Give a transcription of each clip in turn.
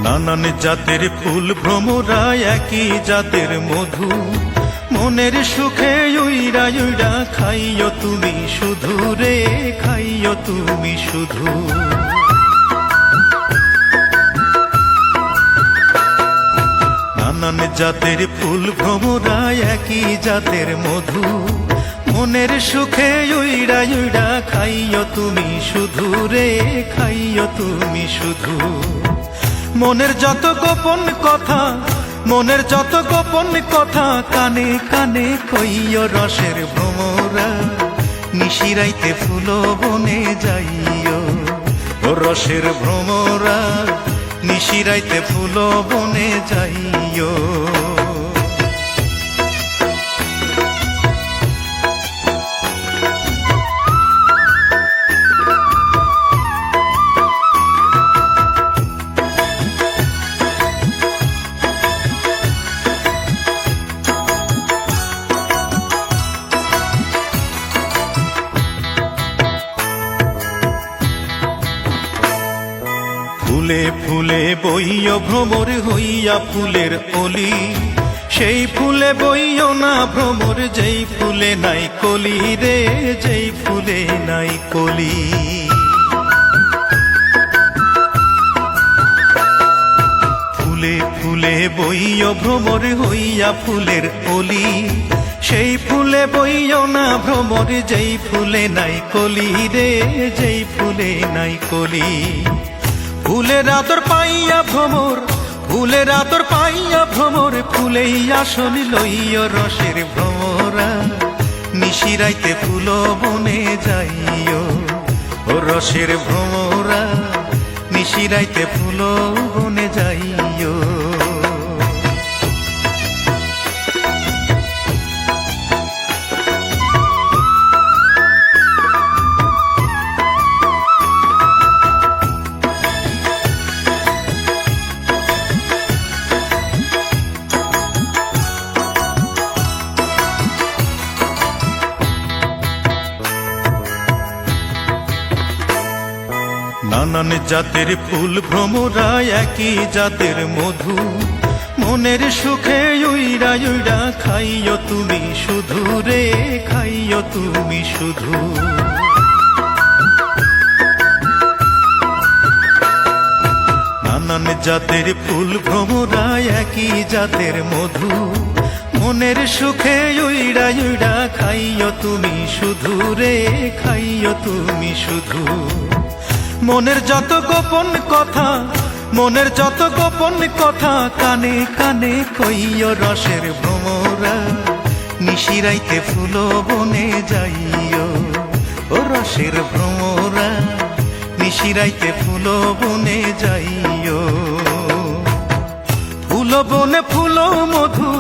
নানান জাতের ফুল ভ্রমরা একই জাতের মধু, মনের সুখে উইরা উইরা খাইও তুমি শুধু রে, খাইও তুমি শুধু। নানান জাতের ফুল ভ্রমরা একই জাতের মধু, মনের সুখে উইরা উইরা খাইও তুমি শুধু রে, খাইও তুমি শুধু। মনের যত গোপন কথা, মনের যত গোপন কথা কানে কানে কইও রসের ভ্রমরা, নিশিরাইতে ফুল বনে যাইও ও রসের ভ্রমরা, নিশিরাইতে ফুল বনে যাইও। ফুলে ফুলে বইও ভ্রমর হইয়া ফুলের অলি, সেই ফুলে বইও না ভ্রমর যেই ফুলে নাই কলি রে, যেই ফুলে নাই কলি। ফুলে ফুলে বইও ভ্রমর হইয়া ফুলের অলি, সেই ফুলে বইও না ভ্রমর যেই ফুলে নাই কলি রে, যেই ফুলে নাই কলি। ফুলের আদর পাইয়া ভ্রমর, ফুলের আদর পাইয়া ভ্রমর, ফুলেই আসন লইয় রসের ভ্রমরা, নিশিরাইতে ফুল বনে যাইও ও রসের ভ্রমরা, নিশিরাইতে ফুল বনে যাইও। নানান জাতের ফুল ভ্রমরা একই জাতের মধু, মনের সুখে উইরা উইরা খাইও তুমি শুধু রে, খাইও তুমি শুধু। নানান জাতের ফুল ভ্রমরা একই জাতের মধু, মনের সুখে উইরা উইরা খাইও তুমি শুধু রে, খাইও তুমি শুধু। মনের যত গোপন কথা, মনের যত গোপন কথা কানে কানে কইও রসের ভ্রমরা, নিশিরাইতে ফুল বনে যাইও ও রসের ভ্রমরা, নিশিরাইতে ফুল বনে যাইও। ফুল বনে ফুল মধু,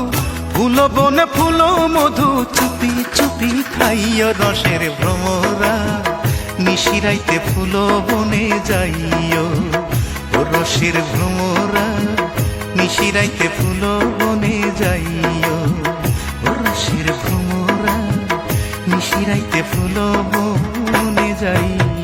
ফুল বনে ফুল মধু, চুপি চুপি খাইও রসের ভ্রমরা, নিশিরাইতে ফুল বনে যাইও ও রসের ভ্রমরা, নিশিরাইতে ফুল বনে যাইও ও রসের ভ্রমরা, নিশিরাইতে ফুল বনে যাইও।